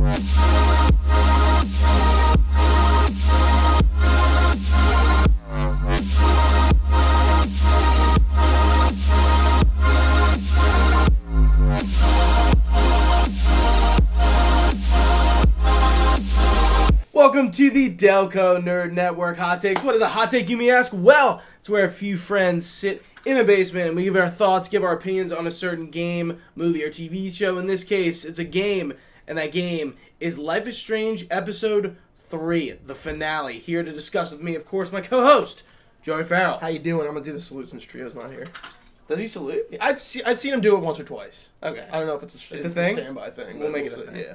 Welcome to the Delco Nerd Network Hot Takes. What is a hot take, you may ask? Well, it's where a few friends sit in a basement and we give our thoughts, give our opinions on a certain game, movie, or TV show. In this case, it's a game, and that game is Life is Strange Episode 3, the finale. Here to discuss with me, of course, my co-host, Joey Farrell. How you doing? I'm going to do the salute since Trio's not here. Does he salute? I've seen him do it once or twice. Okay. I don't know if it's a standby thing. We'll make it a thing. Yeah.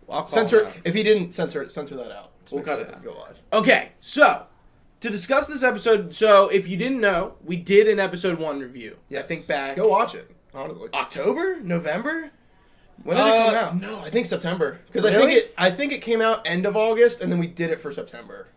I'll censor if he didn't censor that out. We'll cut it down. Go live. Okay, so to discuss this episode, so if you didn't know, we did an episode 1 review. Yes. I think back. Go watch it. Honestly. October, November. When did it come out? No, I think September. Because Really? I think it came out end of August, and then we did it for September.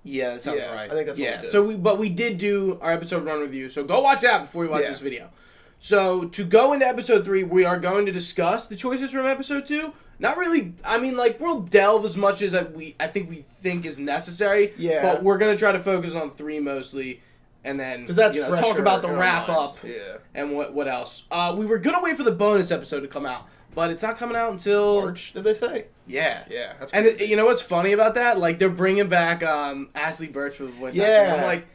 Yeah, that sounds right. I think that's what we did. So we did do our episode 1 review. So go watch that before you watch Yeah. this video. So to go into episode 3, we are going to discuss the choices from episode 2. Not really. I mean, like, we'll delve as much as I think is necessary. Yeah. But we're gonna try to focus on 3 mostly, and then that's talk about the in our wrap minds. up. Yeah. And what else? We were gonna wait for the bonus episode to come out, but it's not coming out until March, did they say? Yeah. Yeah. That's And you know what's funny about that? Like, they're bringing back Ashley Birch for the voice actor.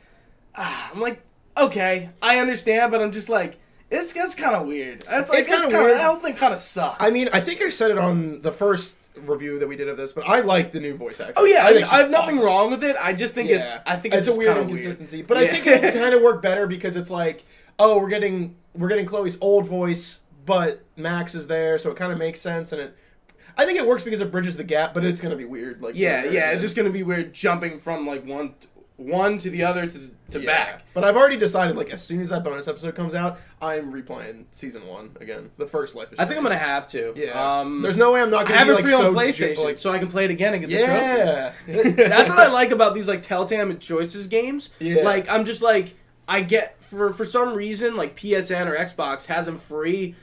I'm like, okay, I understand, but I'm just like, that's kind of weird. It's kind of weird. That whole thing kind of sucks. I mean, I think I said it on the first review that we did of this, but I like the new voice actor. Oh yeah, I have nothing wrong with it. I just think it's it's a weird inconsistency. But I think it would kind of work better because it's like, oh, we're getting Chloe's old voice, but Max is there, so it kind of makes sense, and I think it works because it bridges the gap, but it's gonna be weird. Like it's just gonna be weird jumping from like one to the other to back. But I've already decided, like, as soon as that bonus episode comes out, I'm replaying season 1 again, the first Life is Strange. I think I'm gonna have to. Yeah. There's no way I'm not gonna. I have be, it free like, on so PlayStation, so I can play it again and get the trophies. Yeah. That's what I like about these like Telltale and Choices games. Yeah. Like, I'm just like, I get for some reason like PSN or Xbox has them free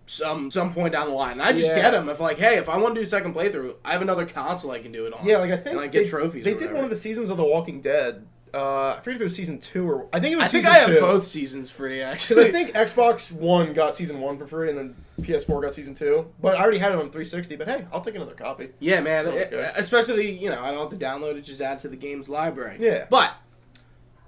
some point down the line. And I just get them if like, hey, if I want to do a second playthrough, I have another console I can do it on. Yeah, like I think and I get trophies. They did one of the seasons of The Walking Dead. I forget if it was season 2 or I think it was. I have both seasons free actually. I think Xbox One got season 1 for free, and then PS4 got season 2. But I already had it on 360. But hey, I'll take another copy. Yeah, man. Especially I don't have to download it; just add to the game's library. Yeah. But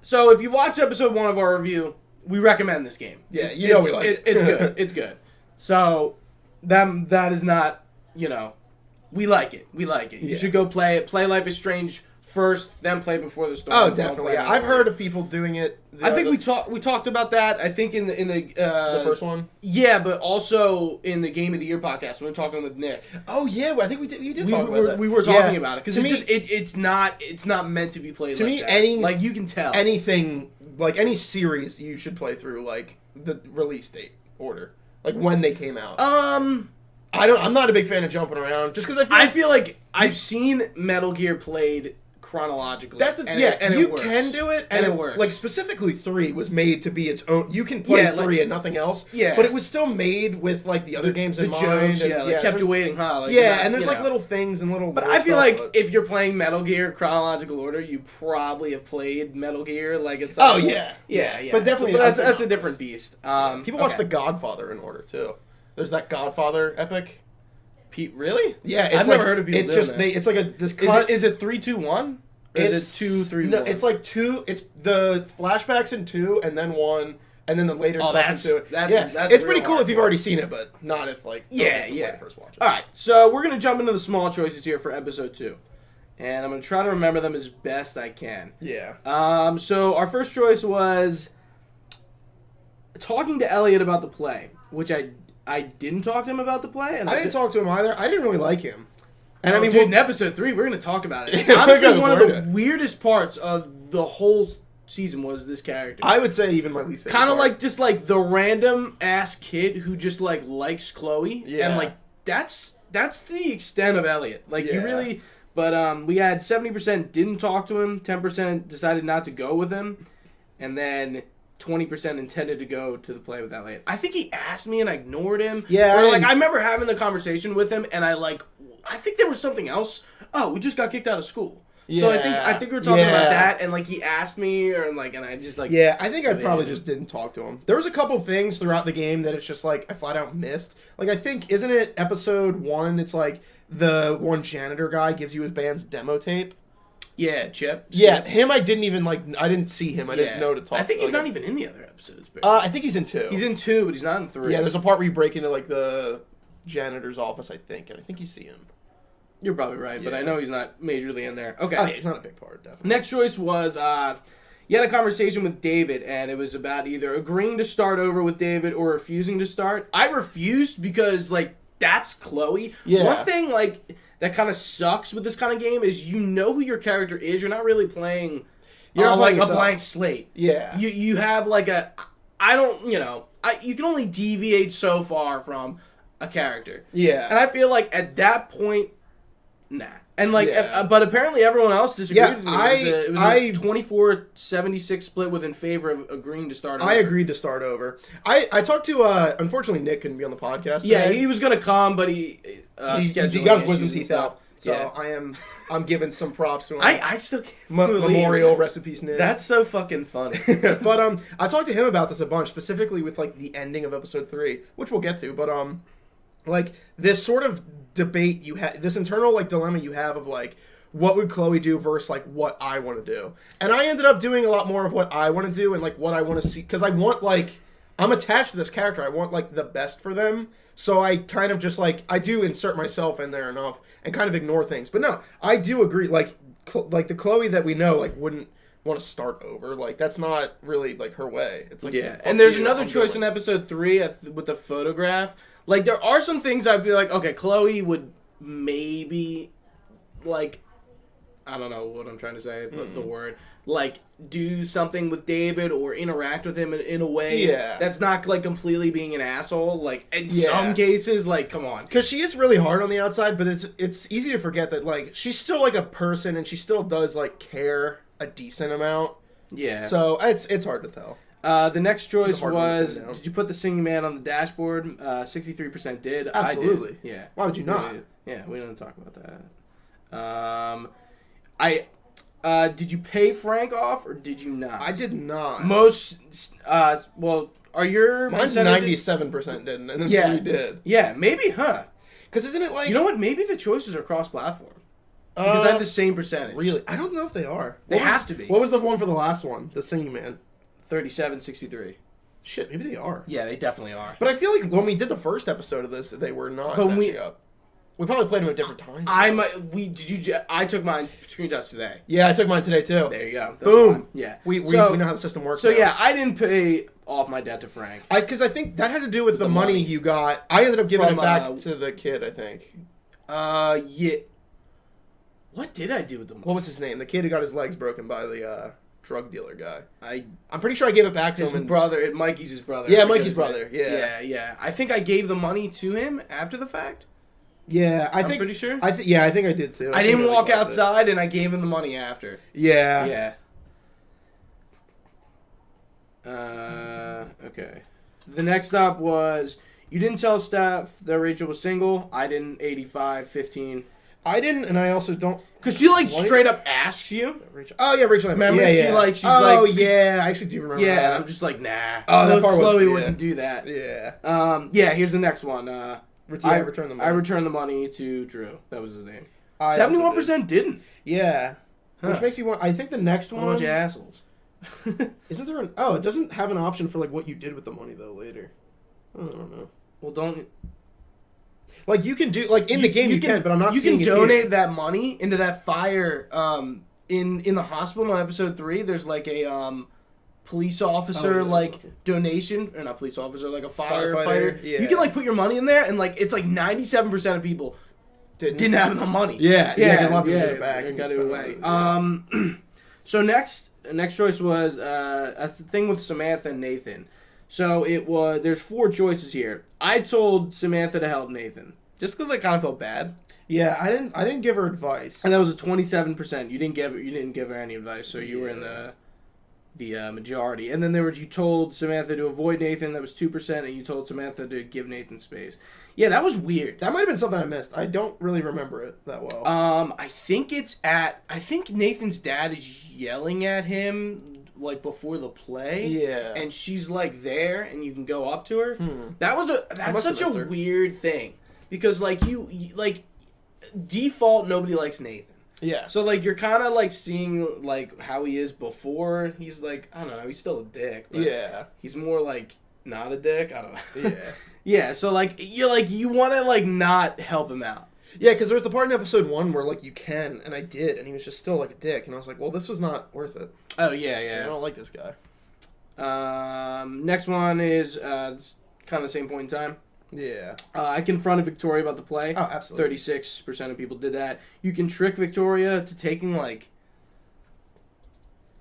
so if you watched episode 1 of our review, we recommend this game. Yeah, we like it. It's good. It's good. So that is not we like it. We like it. You should go play it. Play Life is Strange first, then play Before the Storm. Oh, definitely. Yeah, I've heard of people doing it. I think we talked about that. I think in the first one. Yeah, but also in the Game of the Year podcast when we were talking with Nick. Oh yeah, I think we did talk about that. We were talking about it because it's not meant to be played. To like me, like you can tell anything like any series you should play through like the release date order, like when they came out. I'm not a big fan of jumping around just because I feel like I've seen Metal Gear played chronologically. That's the and you it can do it, and it works. Like specifically 3 was made to be its own. You can play 3 and nothing else. Yeah, but it was still made with like the other games in mind. And, kept you waiting, huh? Like, and there's like little things and little. But I feel like if you're playing Metal Gear chronological order, you probably have played Metal Gear. Like it's. Oh yeah. But definitely, that's a different beast. People watch The Godfather in order too. There's that Godfather epic. Pete, really? Yeah, I've never heard of people doing that. It's like this cut. Is it 3-2-1? Or is it 2-3-1? No, it's like 2. It's the flashbacks in 2 and then 1 and then the later stuff in 2. That's it's pretty cool if you've already seen it, but not if like first watch it. All right, so we're gonna jump into the small choices here for episode 2, and I'm gonna try to remember them as best I can. Yeah. So our first choice was talking to Elliot about the play, which I didn't talk to him about the play, and I didn't talk to him either. I didn't really like him. And I mean, in episode 3, we're going to talk about it. Honestly, one of the weirdest parts of the whole season was this character. I would say even my least favorite. Kind of like just like the random ass kid who just like likes Chloe, and like that's the extent of Elliot. Like you really, but we had 70% didn't talk to him, 10% decided not to go with him, and then 20% intended to go to the play with Elliot. I think he asked me and I ignored him. Yeah. Or like I remember having the conversation with him and I I think there was something else. Oh, we just got kicked out of school. Yeah. So I think we were talking about that, and like he asked me, and I just like. Yeah, I think I probably just didn't talk to him. There was a couple things throughout the game that it's just like I flat out missed. Like I think isn't it episode 1? It's like the one janitor guy gives you his band's demo tape. Yeah, Chip. Yeah, him. I didn't even I didn't see him. I didn't know to talk. I think to he's not even in the other episodes. I think he's in 2. He's in 2, but he's not in 3. Yeah, there's a part where you break into like the janitor's office, I think, and I think you see him. You're probably right, but I know he's not majorly in there. Okay. Oh, yeah, he's not a big part, definitely. Next choice was, you had a conversation with David, and it was about either agreeing to start over with David or refusing to start. I refused because, like, that's Chloe. Yeah. One thing, like, that kind of sucks with this kind of game is you know who your character is. You're not really playing, like, a blank slate. Yeah. You have, like, you can only deviate so far from a character. Yeah. And I feel like at that point, nah. And like, but apparently everyone else disagreed with me. It was a 24-76 split in favor of agreeing to start over. I agreed to start over. I talked to, unfortunately Nick couldn't be on the podcast today. Yeah, he was going to come, but he got his wisdom teeth out. So I'm giving some props to him. I still can't Memorial recipes, Nick. That's so fucking funny. But I talked to him about this a bunch, specifically with like the ending of episode 3, which we'll get to. But like this sort of debate you have, this internal like dilemma you have of like what would Chloe do versus like what I want to do, and I ended up doing a lot more of what I want to do and like what I want to see, because I want like I'm attached to this character. I want like the best for them, so I kind of just like I do insert myself in there enough and kind of ignore things. But no, I do agree. Like the Chloe that we know like wouldn't want to start over. Like that's not really like her way. It's like and there's another choice in episode 3 with the photograph. Like, there are some things I'd be like, okay, Chloe would maybe, like, I don't know what I'm trying to say, the word, like, do something with David or interact with him in a way that's not, like, completely being an asshole. Like, in some cases, like, come on. Because she is really hard on the outside, but it's easy to forget that, like, she's still, like, a person, and she still does, like, care a decent amount. Yeah. So, it's hard to tell. The next choice was, did you put the singing man on the dashboard? 63% did. Absolutely. I did. Yeah. Why would you not? We don't talk about that. Did you pay Frank off or did you not? I did not. Are your mine's 97% didn't, and then 3 did. Yeah, maybe, huh? Because isn't it like... You know what? Maybe the choices are cross-platform. Because I have the same percentage. Really? I don't know if they are. They have to be. What was the one for the last one? The singing man? 37-63. Shit, maybe they are. Yeah, they definitely are. But I feel like when we did the first episode of this, they were not matching up. We probably played them at different times. I took mine screenshots today. Yeah, I took mine today too. There you go. That's Boom. Fine. Yeah. We know how the system works. So now. yeah, I didn't pay off my debt to Frank. Because I think that had to do with the money you got. I ended up giving it back to the kid, I think. Yeah. What did I do with the money? What was his name? The kid who got his legs broken by the drug dealer guy. I'm pretty sure I gave it back to him. His brother. Mikey's his brother. Yeah, Mikey's brother. Yeah. Yeah. I think I gave the money to him after the fact. Yeah, I'm pretty sure. I think I did too. I didn't walk outside, and I gave him the money after. Yeah. Yeah. Okay. The next up was you didn't tell staff that Rachel was single. I didn't. 85-15. I didn't, and I also don't. Because she straight up asks you. Rachel. Oh yeah, Rachel. Remember? Yeah. She's like. Oh yeah, I actually do remember. Yeah, that. and I'm just like, nah. Oh, that part Chloe wouldn't do that. Yeah. Yeah. Here's the next one. I returned the money. I returned the money to Drew. That was his name. 71% didn't. Yeah. Huh. Which makes me want. I think the next one. A bunch of assholes. Isn't there an? Oh, it doesn't have an option for like what you did with the money though later. I don't know. Well, don't. Like you can do like in the game you can, but I'm not. You seeing can donate that money into that fire. In the hospital in episode 3, there's like a police officer donation, or not police officer, like a firefighter. Yeah. You can like put your money in there, and like it's like 97% of people didn't have the money. Yeah. Because a lot of people get it back. Got it away. So next choice was a thing with Samantha and Nathan. So there's 4 choices here. I told Samantha to help Nathan just because I kind of felt bad. Yeah, I didn't give her advice. And that was a 27%. You didn't give her any advice, so you were in the the majority. And then there was, you told Samantha to avoid Nathan, that was 2%, and you told Samantha to give Nathan space. Yeah, that was weird. That might have been something I missed. I don't really remember it that well. I think Nathan's dad is yelling at him like before the play. Yeah. And she's like there and you can go up to her. That's such a weird thing. Because like you like default nobody likes Nathan. Yeah. So, like, you're kind of, like, seeing, like, how he is before. He's, like, I don't know. He's still a dick. But yeah. He's more, like, not a dick. I don't know. Yeah. Yeah, so, like, you want to, like, not help him out. Yeah, because there's the part in episode 1 where, like, you can, and I did, and he was just still, like, a dick. And I was like, well, this was not worth it. Oh, yeah. I don't like this guy. Next one is kind of the same point in time. Yeah. I confronted Victoria about the play. Oh, absolutely. 36% of people did that. You can trick Victoria to taking, like,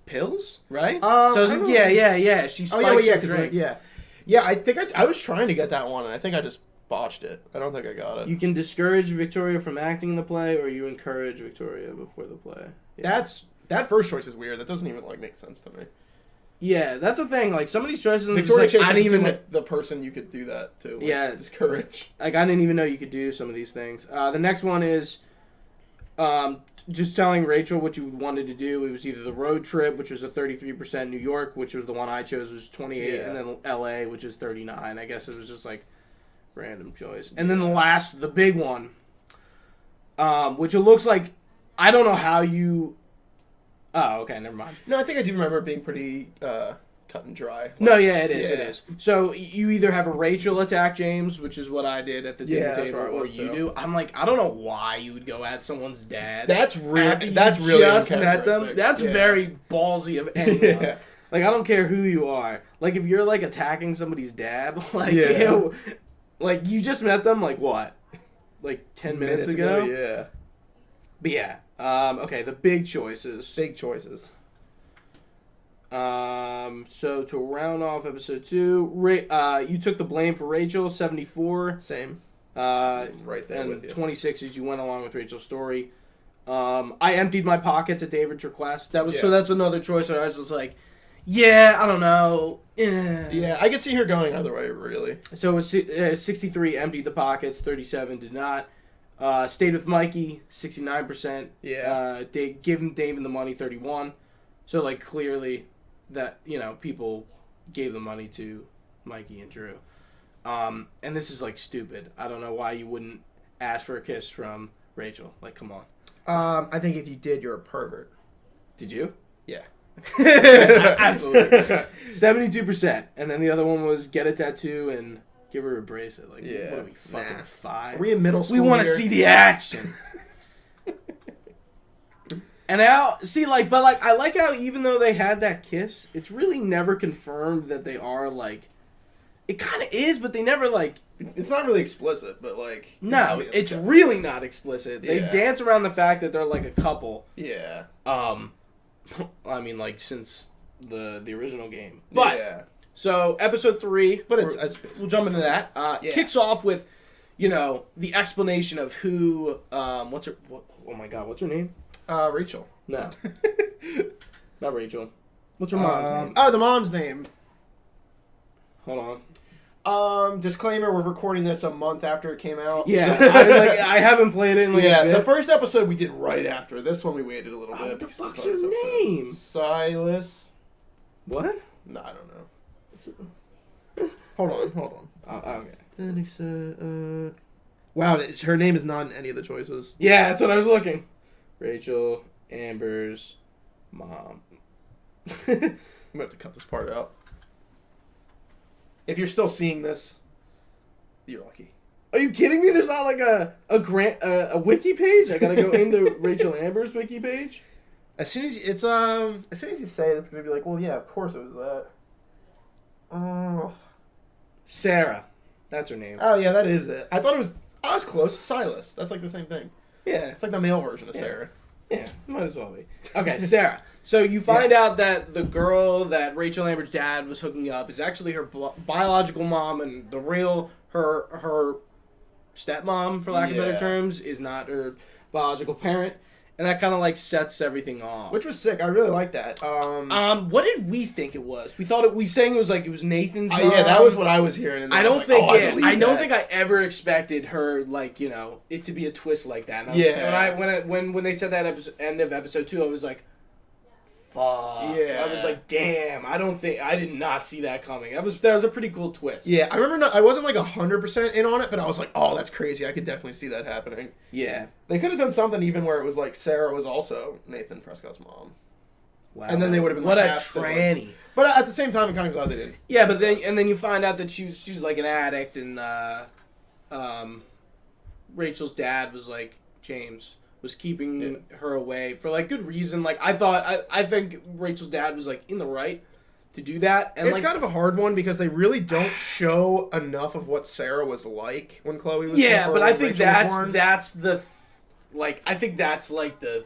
pills, right? Yeah. She spikes her drink. Yeah, I think I was trying to get that one, and I think I just botched it. I don't think I got it. You can discourage Victoria from acting in the play, or you encourage Victoria before the play. Yeah. That first choice is weird. That doesn't even, like, make sense to me. Yeah, that's the thing. Like, some of these choices, Victoria Chase I didn't even like the person you could do that to. Like, discourage. Like, I didn't even know you could do some of these things. The next one is just telling Rachel what you wanted to do. It was either the road trip, which was a 33%, New York, which was the one I chose, was 28, and then L.A., which is 39. I guess it was just, like, random choice. And then the big one, which it looks like, I don't know how you... Oh, okay, never mind. No, I think I do remember it being pretty cut and dry. Like, no, yeah, it is. So you either have a Rachel attack James, which is what I did at the dinner table, or you do. I'm like, I don't know why you would go at someone's dad. That's real. That's really just met them. That's very ballsy of anyone. Like, I don't care who you are. Like, if you're like attacking somebody's dad, like, ew, like you just met them. Like what? Like 10 minutes ago. Yeah. But yeah. Okay, the big choices. So to round off episode 2, you took the blame for Rachel, 74. Same. Right there. And 26 as you went along with Rachel's story. I emptied my pockets at David's request. So that's another choice where I was just like, yeah, I don't know. Yeah, I could see her going either way, really. So it was 63 emptied the pockets, 37 did not. Stayed with Mikey, 69%. Yeah. Giving David the money, 31. So, like, clearly that, people gave the money to Mikey and Drew. And this is, like, stupid. I don't know why you wouldn't ask for a kiss from Rachel. Like, come on. I think if you did, you're a pervert. Did you? Yeah. Absolutely. 72%. And then the other one was get a tattoo and... give her a bracelet. Like, what are we, fucking 5? Are we in middle school? We want to see the action. And now, I like how even though they had that kiss, it's really never confirmed that they are, like, it kind of is, but they never, like... It's not really explicit, but, like... No, it's really not explicit. They dance around the fact that they're, like, a couple. Yeah. I mean, like, since the original game. But... Yeah. So, episode 3, but we'll jump into that. Kicks off with, the explanation of who, what's her name? Rachel. No. Not Rachel. What's her mom's name? Oh, the mom's name. Hold on. Disclaimer, we're recording this a month after it came out. Yeah, so. I was like, I haven't played it in like a bit. The first episode we did right after. This one we waited a little bit. What the fuck's her name? Silas. What? No, I don't know. Hold on. Okay. Wow, her name is not in any of the choices. Yeah, that's what I was looking. Rachel, Amber's mom. I'm going to have to cut this part out. If you're still seeing this, you're lucky. Are you kidding me? There's not like a wiki page? I gotta go into Rachel Amber's wiki page? As soon as you say it, it's going to be like, well, yeah, of course it was that. Oh. Sarah. That's her name. Oh, yeah, that is it. I was close. Silas. That's like the same thing. Yeah. It's like the male version of Sarah. Yeah, might as well be. Okay, Sarah. So you find out that the girl that Rachel Amber's dad was hooking up is actually her biological mom, and the real, her stepmom, for lack of better terms, is not her biological parent. and that kind of like sets everything off. Which was sick. I really like that. What did we think it was? We saying it was like it was Nathan's mom. Yeah, that was what I was hearing. And I don't was think like, I don't think I ever expected her like it to be a twist like that. And I was, when they said that end of episode 2, I was like, fuck. Yeah. I was like, damn. I did not see that coming. That was a pretty cool twist. Yeah, I remember. I wasn't like 100% in on it, but I was like, oh, that's crazy. I could definitely see that happening. Yeah. They could have done something even where it was like Sarah was also Nathan Prescott's mom. Wow. And then they would have been what like, a tranny. But at the same time, I'm kind of glad they didn't. Yeah, but then you find out that she was like an addict, and Rachel's dad was like James. Was keeping her away for like good reason. Like I think Rachel's dad was like in the right to do that. And it's kind of a hard one because they really don't show enough of what Sarah was like when Chloe was born. Yeah, but I think that's the like I think that's like the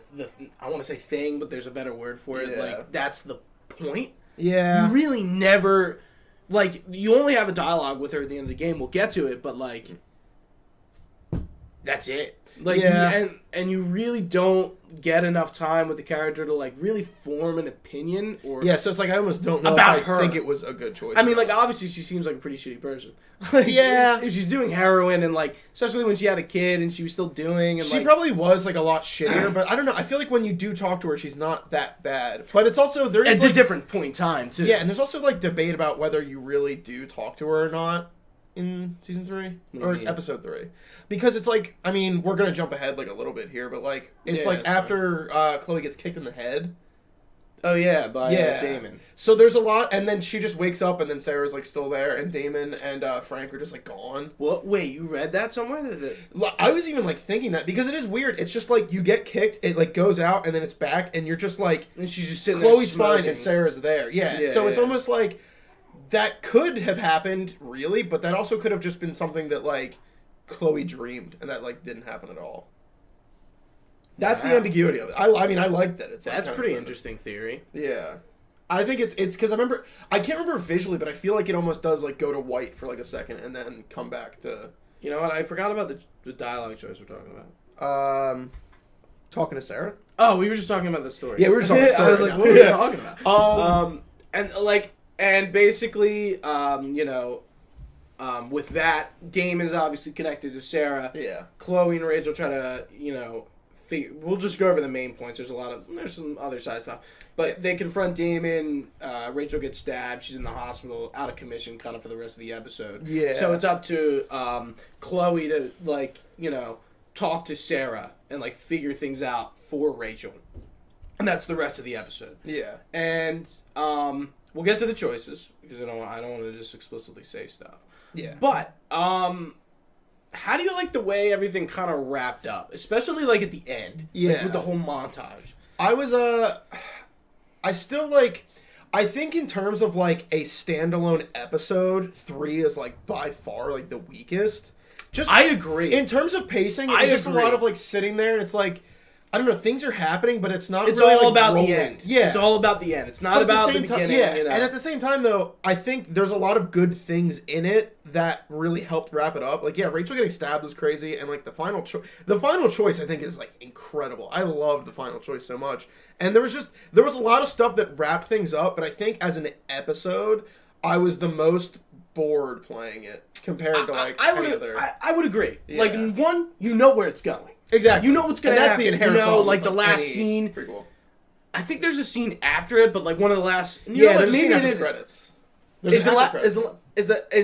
I want to say thing, but there's a better word for it. Yeah. Like that's the point. Yeah. You really never like you only have a dialogue with her at the end of the game. We'll get to it, but like that's it. Like and you really don't get enough time with the character to like really form an opinion or so it's like I almost don't know about if I think it was a good choice. I mean, like obviously she seems like a pretty shitty person. She's doing heroin and like especially when she had a kid and she was still doing and she probably was like a lot shittier, but I don't know. I feel like when you do talk to her, she's not that bad. But it's also it's a different point in time too. Yeah, and there's also like debate about whether you really do talk to her or not in season 3 or episode 3. Because it's like, I mean, we're gonna jump ahead like a little bit here, but like it's like after Chloe gets kicked in the head. Oh yeah, by Damon. So there's a lot, and then she just wakes up, and then Sarah's like still there, and Damon and Frank are just like gone. What? Wait, you read that somewhere? I was even like thinking that because it is weird. It's just like you get kicked, it like goes out, and then it's back, and you're just like, and she's just sitting Chloe's there fine, and Sarah's there. Yeah. So it's almost like that could have happened, really, but that also could have just been something that like Chloe dreamed, and that like didn't happen at all. That's the ambiguity of it. I mean, I like that. It's that's pretty interesting theory. Yeah, I think it's because I can't remember visually, but I feel like it almost does like go to white for like a second and then come back to. You know what? I forgot about the dialogue choice we're talking about. Talking to Sarah. Oh, we were just talking about the story. Yeah, we were just talking about the story. I was like, what are we talking about? And like, and basically, with that, Damon is obviously connected to Sarah. Yeah. Chloe and Rachel try to, we'll just go over the main points. There's some other side stuff. But they confront Damon. Rachel gets stabbed. She's in the hospital, out of commission kind of for the rest of the episode. Yeah. So it's up to Chloe to, talk to Sarah and, figure things out for Rachel. And that's the rest of the episode. Yeah. And we'll get to the choices because I don't want to just explicitly say stuff. Yeah. But how do you like the way everything kind of wrapped up, especially at the end? Yeah. With the whole montage. I still I think in terms of a standalone episode, 3 is by far the weakest. I agree. In terms of pacing, it's just a lot of sitting there and it's I don't know, things are happening, but it's not it's really all about rolling. the end. Yeah. It's all about the end. It's not about the beginning. Yeah, and at the same time, though, I think there's a lot of good things in it that really helped wrap it up. Rachel getting stabbed was crazy, and the final choice I think is incredible. I loved the final choice so much, and there was a lot of stuff that wrapped things up. But I think as an episode, I was the most bored playing it compared to any other. I would agree. Yeah. One, you know where it's going. Exactly. You know what's going to happen. That's the inherent problem the last scene. Prequel. I think there's a scene after it, but one of the last. There's a scene after credits. Is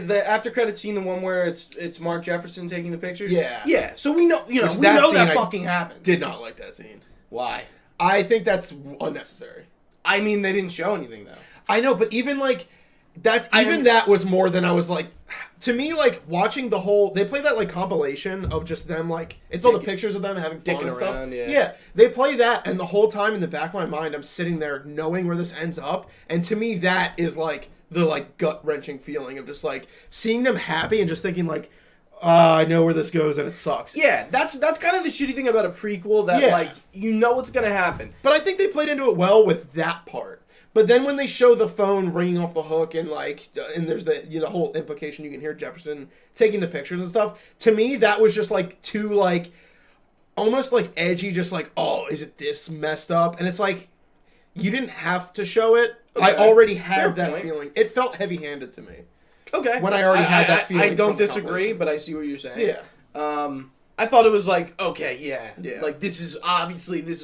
the after credit scene the one where it's Mark Jefferson taking the pictures? Yeah. Yeah. So we know that fucking happened. Did not like that scene. Why? I think that's unnecessary. I mean, they didn't show anything though. I know, but even that was more than I was to me, watching the whole, they play that compilation of just them it's all the pictures of them having fun and stuff. Around, yeah. Yeah, they play that, and the whole time in the back of my mind, I'm sitting there knowing where this ends up, and to me, that is the gut wrenching feeling of just seeing them happy and just thinking I know where this goes and it sucks. Yeah, that's kind of the shitty thing about a prequel that you know what's gonna happen. But I think they played into it well with that part. But then when they show the phone ringing off the hook and and there's the whole implication you can hear Jefferson taking the pictures and stuff, to me that was just too almost like edgy, just like, oh, is it this messed up? And it's like, you didn't have to show it. Okay. I already had Fair that point. feeling. It felt heavy-handed to me. Okay. When I already had that feeling. I don't from the disagree, compilation. but I see what you're saying. Yeah. I thought it was like, okay, yeah. Yeah. Like, this is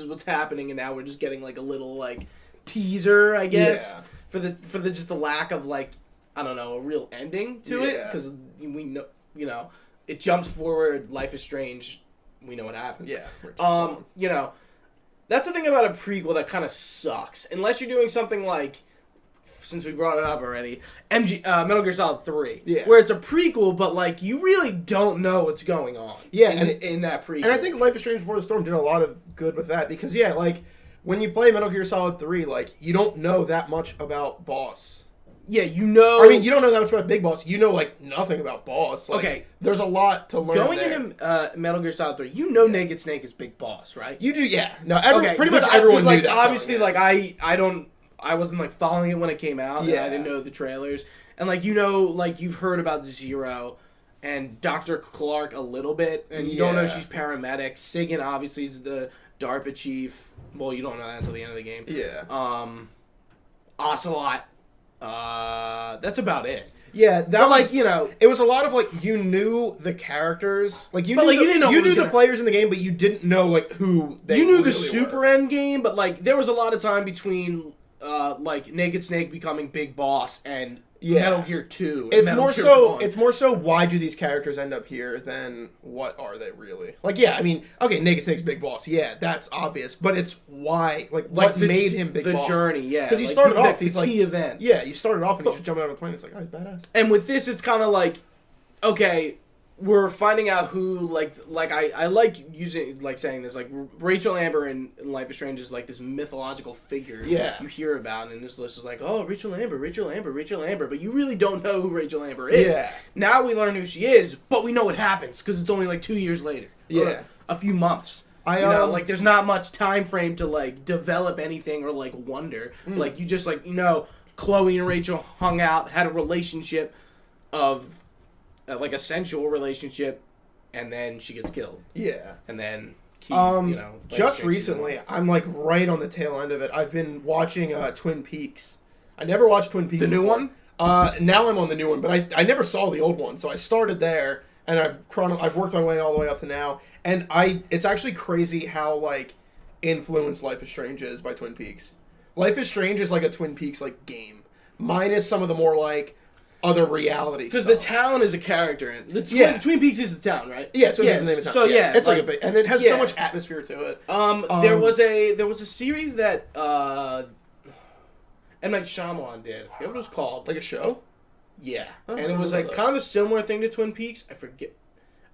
what's happening, and now we're just getting, like, a little, like, teaser, I guess, Yeah. for the just the lack of, like, I don't know, a real ending to it, Yeah. because we know, you know, it jumps forward, Life is Strange, we know what happens. Yeah. You know, that's the thing about a prequel that kind of sucks, unless you're doing something like, since we brought it up already, Metal Gear Solid 3. Yeah. Where it's a prequel, but, like, you really don't know what's going on in that prequel. And I think Life is Strange Before the Storm did a lot of good with that, because, yeah, like, when you play Metal Gear Solid 3, like, you don't know that much about Boss. Yeah, you know... I mean, you don't know that much about Big Boss. You know, like, nothing about Boss. Like, okay. There's a lot to learn Going there. into Metal Gear Solid 3, you know Naked Snake is Big Boss, right? You do, yeah. No, pretty much Because everyone knew like, that. obviously, going in. like, I wasn't, like, following it when it came out, and Yeah. I didn't know the trailers. And, like, you know, like, you've heard about Zero and Dr. Clark a little bit, and you don't know Yeah. she's paramedic. Sagan, obviously, is the DARPA chief. Well, you don't know that until the end of the game. Yeah. Ocelot. That's about it. Yeah, that But, was, like, you know... it was a lot of, like, you knew the characters. Like, you But, knew, like, you didn't know you who knew was the gonna- players in the game, but you didn't know, like, who they You knew really the super were. end game, but, like, there was a lot of time between, like, Naked Snake becoming Big Boss and Yeah. Metal Gear 2. and It's Metal more Gear so. 1. It's more so. Why do these characters end up here than what are they really? Like, yeah, I mean, okay, Naked Snake's Big Boss. Yeah, that's obvious. But it's why, like what made him Big Boss? The journey, yeah. Because he like, started the- off. the He's like key event. Yeah, you started off and he's just jumping out of a plane. It's like, oh, he's badass. And with this, it's kind of like, okay, we're finding out who, like I like using, like, saying this, like, Rachel Amber in Life is Strange is, like, this mythological figure Yeah. you hear about, and this list is like, oh, Rachel Amber, but you really don't know who Rachel Amber is. Yeah. Now we learn who she is, but we know what happens, because it's only, like, 2 years later. Or Yeah. a few months. I, You know, like, there's not much time frame to, like, develop anything or, like, wonder. Like, you just, like, you know, Chloe and Rachel hung out, had a relationship of... like a sensual relationship, and then she gets killed, Yeah. and then Just recently, I'm like right on the tail end of it. I've been watching Twin Peaks. I never watched Twin Peaks. The new before. one? Now I'm on the new one, but I never saw the old one, so I started there, and I've worked my way all the way up to now, and it's actually crazy how like influenced Life is Strange is by Twin Peaks. Life is Strange is like a Twin Peaks like game, minus some of the more like other reality Because stuff. the town is a character. The Yeah. Twin Peaks is the town, right? Yeah, Twin Peaks is the name of town. So yeah, it's like a big, and it has yeah. so much atmosphere to it. There was a series that M. Night Shyamalan did. I forget what it was called. Like a show? Yeah, Oh, and I it was remember like that. kind of a similar thing to Twin Peaks. I forget.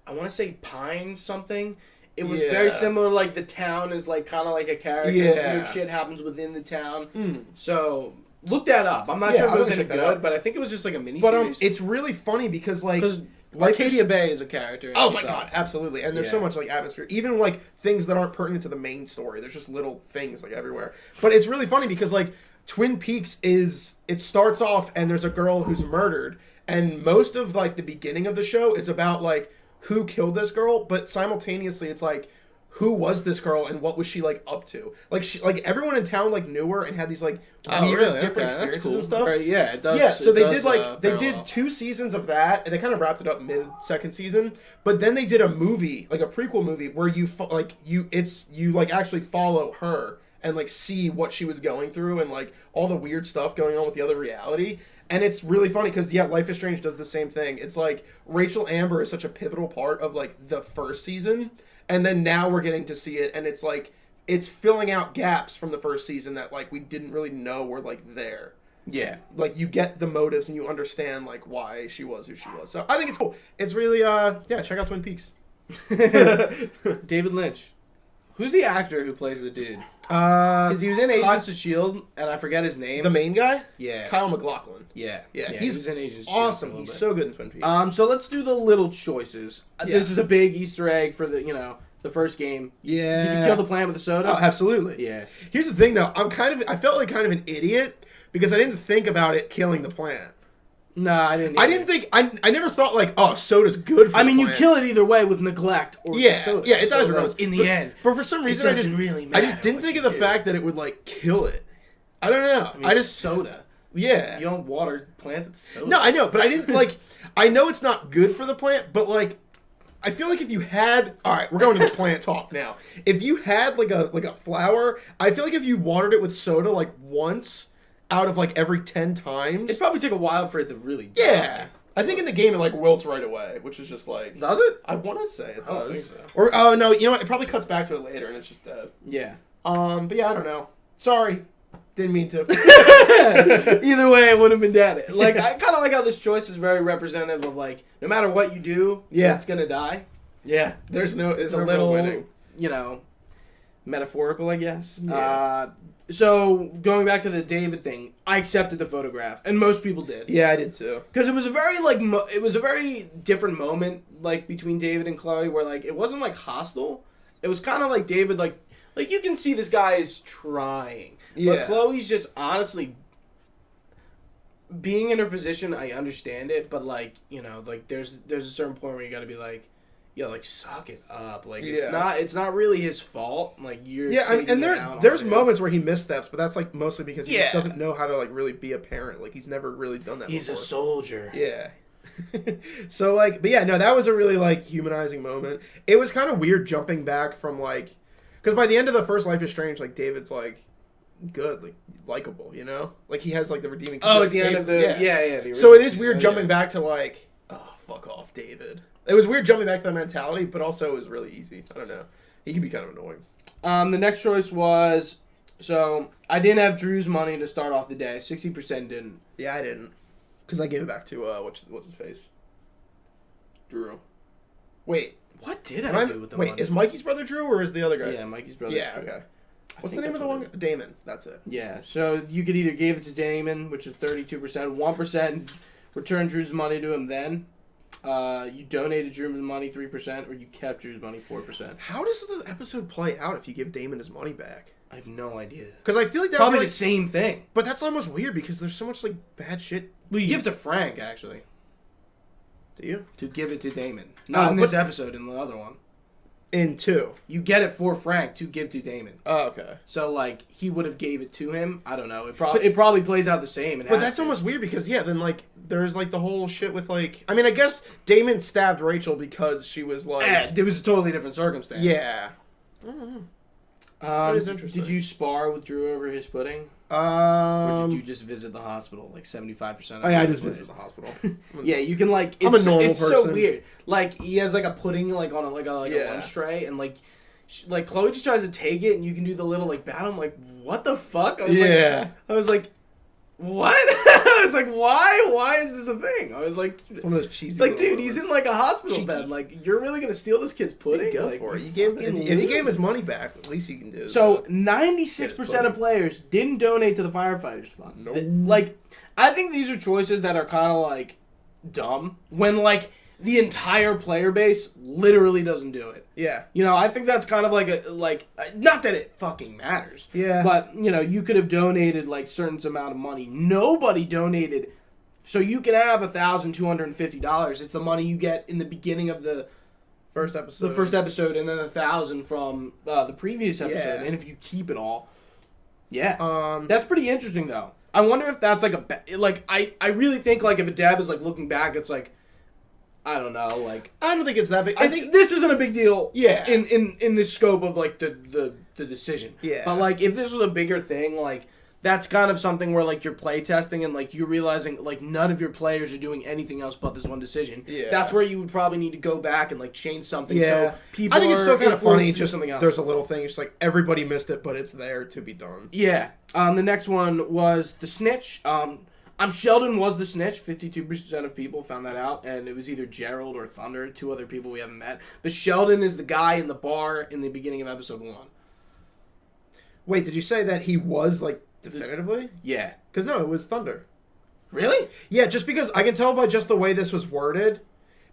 I want to say Pines something. It was Yeah. very similar. Like the town is like kind of like a character. Yeah. Weird shit happens within the town. Mm. So look that up. I'm not Yeah, sure if I it was wanna any check that good, out. but I think it was just like a mini But series. it's really funny because like Because Life is- Arcadia Bay is a character. in Oh my itself. god, absolutely. And there's Yeah. so much like atmosphere. Even like things that aren't pertinent to the main story. There's just little things like everywhere. But it's really funny because like Twin Peaks it starts off and there's a girl who's murdered, and most of like the beginning of the show is about like who killed this girl, but simultaneously it's like who was this girl and what was she like up to? Like everyone in town like knew her and had these like weird different experiences and stuff. Right, yeah, it does. Yeah, so it they does, did like they parallel. did 2 seasons of that, and they kind of wrapped it up mid second season. But then they did a movie, like a prequel movie, where you actually follow her and like see what she was going through and like all the weird stuff going on with the other reality. And it's really funny because yeah, Life is Strange does the same thing. It's like Rachel Amber is such a pivotal part of like the first season, and then now we're getting to see it, and it's like it's filling out gaps from the first season that like we didn't really know were like there. Yeah. Like you get the motives and you understand like why she was who she was. So I think it's cool. It's really yeah, check out Twin Peaks. David Lynch. Who's the actor who plays the dude? Because he was in Agents of S.H.I.E.L.D., and I forget his name. The main guy? Yeah. Kyle MacLachlan. Yeah. Yeah, he he's was in Agents of awesome. S.H.I.E.L.D. He's so good in Twin Peaks. So let's do the little choices. Yeah. This is a big Easter egg for the first game. Yeah. Did you kill the plant with the soda? Oh, absolutely. Yeah. Here's the thing though, I felt like kind of an idiot because I didn't think about it killing the plant. Nah, I didn't. I didn't think I never thought like, oh, soda's good for I mean, the you plant. kill it either way with neglect or soda. Yeah, it does. So, like, in the end, but for some reason, it doesn't really matter. I just didn't think of the fact that it would like kill it. I don't know. I mean, it's soda. Yeah. You don't water plants with soda. No, I know, but I didn't like. I know it's not good for the plant, but like, I feel like if you had, all right, we're going to the plant talk now. If you had like a flower, I feel like if you watered it with soda like once out of like every 10 times, it'd probably take a while for it to really die. Yeah. I think in the game it like wilts right away, which is just like. Does it? I want to say it does. I don't think so. Or oh no, you know what? It probably cuts back to it later and it's just dead. Yeah. But yeah, I don't know. Sorry, didn't mean to. Either way, it would have been dead. Like I kind of like how this choice is very representative of like no matter what you do, it's gonna die. Yeah. There's no. It's no a little, winning. Metaphorical, I guess. Yeah. So going back to the David thing, I accepted the photograph, and most people did. Yeah, I did too. Because it was a very it was a very different moment like between David and Chloe, where like it wasn't like hostile. It was kind of like David like you can see this guy is trying, but Chloe's just honestly being in her position. I understand it, but like like there's a certain point where you got to be like. Yeah, like suck it up. Like it's not really his fault. Like you're and there's moments where he missteps, but that's like mostly because he just doesn't know how to like really be a parent. Like he's never really done that. He's a soldier. Yeah. So like, but yeah, no, that was a really like humanizing moment. It was kind of weird jumping back from like, because by the end of the first Life is Strange, like David's like good, like likable, like he has like the redeeming. Oh, at the end of the so it is weird jumping back to like, oh fuck off, David. It was weird jumping back to that mentality, but also it was really easy. I don't know. He can be kind of annoying. The next choice was, so I didn't have Drew's money to start off the day. 60% didn't. Yeah, I didn't. Because I gave it back to, what's his face? Drew. Wait. What did I do with the money? Wait, is Mikey's brother Drew or is the other guy? Yeah, Mikey's brother. Yeah, Drew. Okay. What's the name of the one? Damon. That's it. Yeah, so you could either give it to Damon, which is 32%, 1% return Drew's money to him then. You donated Drew's money 3%, or you kept Drew's money 4%. How does the episode play out if you give Damon his money back? I have no idea. Because I feel like that probably would be the same thing. But that's almost weird because there's so much like bad shit. Well, you give it to Frank actually. Do you? To give it to Damon, not in this episode. In the other one. In 2. You get it for Frank to give to Damon. Oh, okay. So, like, he would have gave it to him. I don't know. It probably plays out the same. But that's almost weird because, then, like, there's, like, the whole shit with, like... I mean, I guess Damon stabbed Rachel because she was, like... it was a totally different circumstance. Yeah. I don't know. That is interesting. Did you spar with Drew over his pudding? Or did you just visit the hospital, like 75%? I just visited the hospital. Yeah, you can like. I'm a normal it's person. So weird. Like he has like a pudding like on a lunch tray, and like Chloe just tries to take it, and you can do the little like battle. I'm like, what the fuck? I was like, what? I was like, why? Why is this a thing? I was like, it's one of those cheesy. It's like, dude, he's in like a hospital bed. Like, you're really gonna steal this kid's pudding? Go like, for it. If he gave his money back, at least he can do. So 96% of players didn't donate to the firefighters fund. No. Like, I think these are choices that are kind of like dumb when like the entire player base literally doesn't do it. Yeah. I think that's kind of like not that it fucking matters. Yeah. But, you could have donated like certain amount of money. Nobody donated. So you can have $1,250. It's the money you get in the beginning of the first episode. The first episode, and then 1,000 from the previous episode. Yeah. And if you keep it all, that's pretty interesting though. I wonder if that's like I really think like if a dev is like looking back, it's like, I don't know, like I don't think it's that big. I think this isn't a big deal. Yeah. In the scope of like the decision. Yeah. But like if this was a bigger thing, like that's kind of something where like you're play testing and like you're realizing like none of your players are doing anything else but this one decision. Yeah. That's where you would probably need to go back and like change something. Yeah. So people I think it's still kind of funny. Just something else. There's a little thing. It's like everybody missed it, but it's there to be done. Yeah. The next one was the snitch. Sheldon was the snitch. 52% of people found that out, and it was either Gerald or Thunder, 2 other people we haven't met. But Sheldon is the guy in the bar in the beginning of episode 1. Wait, did you say that he was like definitively? Yeah. Because no, it was Thunder. Really? Yeah, just because I can tell by just the way this was worded.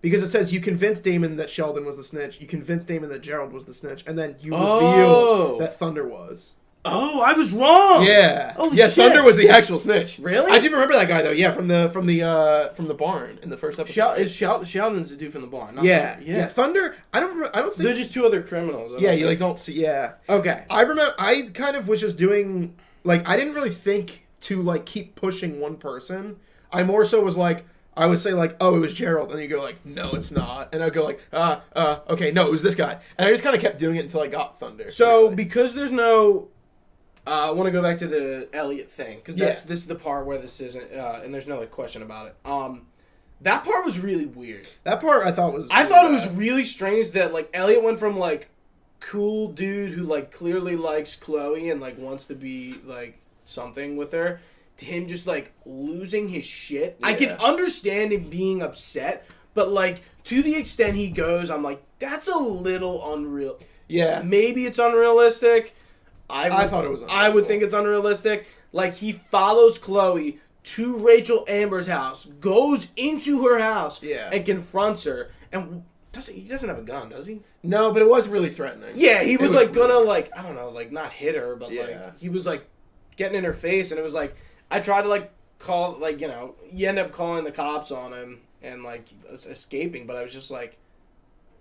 Because it says you convinced Damon that Sheldon was the snitch, you convinced Damon that Gerald was the snitch, and then you reveal that Thunder was. Oh, I was wrong. Yeah. Holy yeah, shit. Thunder was the actual snitch. Really? I do remember that guy though. Yeah, from the barn in the first episode. Sheldon's the dude from the barn. Not Yeah, Thunder. yeah. Thunder. I don't think They're just two other criminals. Yeah, you like don't see. Yeah. Okay. I remember. I kind of was just doing like I didn't really think to like keep pushing one person. I more so was like I would say like, oh, it was Gerald, and you go like, no, it's not, and I'd go like, okay, no, it was this guy, and I just kind of kept doing it until I got Thunder. So really. because there's no, I want to go back to the Elliot thing because this is the part where this isn't, and there's no like question about it. That part was really weird. That part I thought was. I thought it was really strange that like Elliot went from like cool dude who like clearly likes Chloe and like wants to be like something with her, to him just like losing his shit. Yeah. I can understand him being upset, but like to the extent he goes, I'm like, that's a little unreal. Yeah. Maybe it's unrealistic. I thought it was unrealistic. I would think it's unrealistic. Like he follows Chloe to Rachel Amber's house, goes into her house, and confronts her, and he doesn't have a gun, does he? No, but it was really threatening. Yeah, he was like gonna like, I don't know, like not hit her, but like he was like getting in her face, and it was like I tried to like call, like, you know, you end up calling the cops on him and like escaping, but I was just like,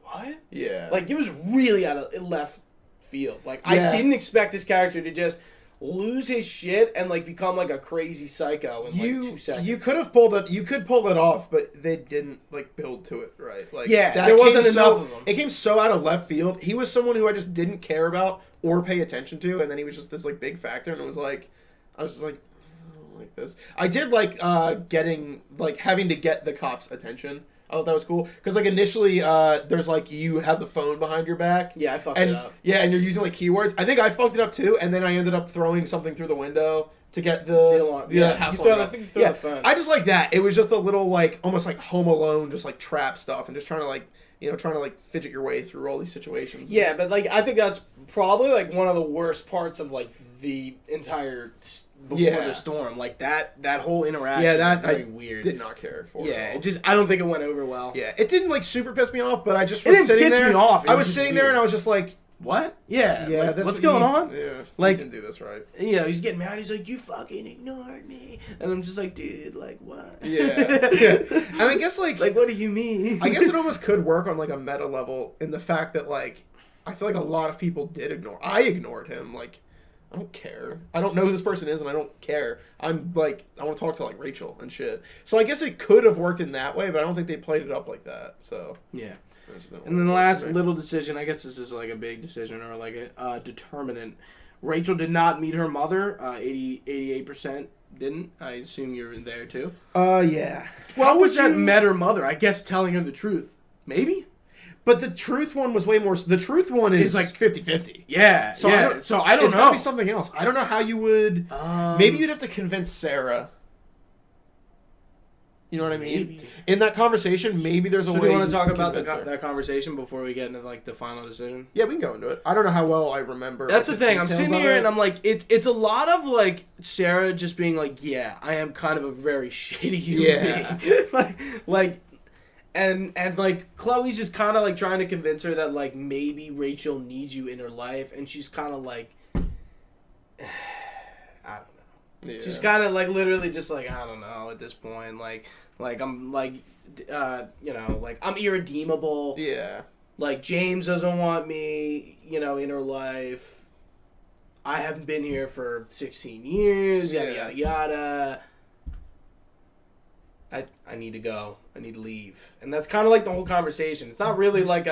what? Yeah. Like it was really out of left field. Like I didn't expect this character to just lose his shit and like become like a crazy psycho in like 2 seconds. You could have pulled it. You could pull it off, but they didn't like build to it right. Like there wasn't enough of them. It came so out of left field. He was someone who I just didn't care about or pay attention to, and then he was just this like big factor, and it was like I was just like. Like this, I did like having to get the cops' attention. I thought that was cool because like initially, there's like you have the phone behind your back. Yeah, I fucked it up. Yeah, and you're using like keywords. I think I fucked it up too, and then I ended up throwing something through the window to get the alarm. house I alarm. think you threw the phone. I just like that. It was just a little like almost like Home Alone, just like trap stuff, and just trying to like fidget your way through all these situations. Yeah, but like I think that's probably like one of the worst parts of like the entire before the storm. Like that whole interaction. Yeah, that was very weird. Did not care for. Yeah, it just I don't think it went over well. Yeah, it didn't like super piss me off, but I just was sitting there. It didn't piss me off. I was sitting there and I was just like, what? Yeah. Yeah. Like, what's going on? Yeah. Like, you didn't do this right. You know, he's getting mad. He's like, you fucking ignored me, and I'm just like, dude, like what? Yeah. Yeah. And I guess like what do you mean? I guess it almost could work on like a meta level in the fact that like I feel like a lot of people did ignore. I ignored him. Like I don't care. I don't know who this person is, and I don't care. I'm like, I want to talk to like Rachel and shit. So I guess it could have worked in that way, but I don't think they played it up like that. So yeah. And then the last little decision, I guess this is like a big decision or like a determinant. Rachel did not meet her mother. 88% didn't. I assume you're there too. Yeah. 12% met her mother. I guess telling her the truth. Maybe. But the truth one was way more. The truth one is like 50-50. Yeah. So I don't know. It's gotta be something else. I don't know how you would. Maybe you'd have to convince Sarah. You know what I mean? Maybe. In that conversation, maybe there's a way. Do you want to talk about that conversation before we get into like the final decision? Yeah, we can go into it. I don't know how well I remember. That's the thing. I'm sitting here and I'm like, it's a lot of like Sarah just being like, yeah, I am kind of a very shitty human being. like. And like Chloe's just kind of like trying to convince her that like maybe Rachel needs you in her life, and she's kind of like, I don't know. Yeah. She's kind of like literally just like, I don't know at this point. Like I'm like, you know, like I'm irredeemable. Yeah. Like James doesn't want me, you know, in her life. I haven't been here for 16 years. Yada yada yada. I need to go. I need to leave. And that's kind of like the whole conversation. It's not really like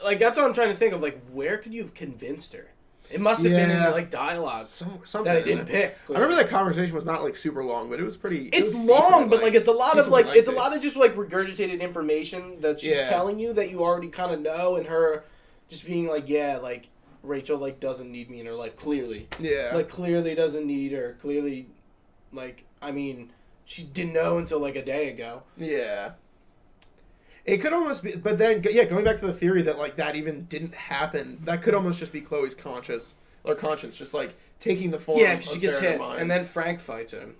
like that's what I'm trying to think of. Like, where could you have convinced her? It must have been in the, like, dialogue something that I didn't pick. Clearly. I remember that conversation was not like super long, but it was pretty. It's long, but like it's a lot of like it's a lot of just like regurgitated information that she's telling you that you already kind of know, and her just being like, yeah, like Rachel like doesn't need me in her life. Clearly, like clearly doesn't need her. Clearly, like I mean. She didn't know until like a day ago. Yeah. It could almost be, but then, going back to the theory that like that even didn't happen, that could almost just be Chloe's conscience, just like taking the form. Yeah, because she gets hit, and then Frank fights him.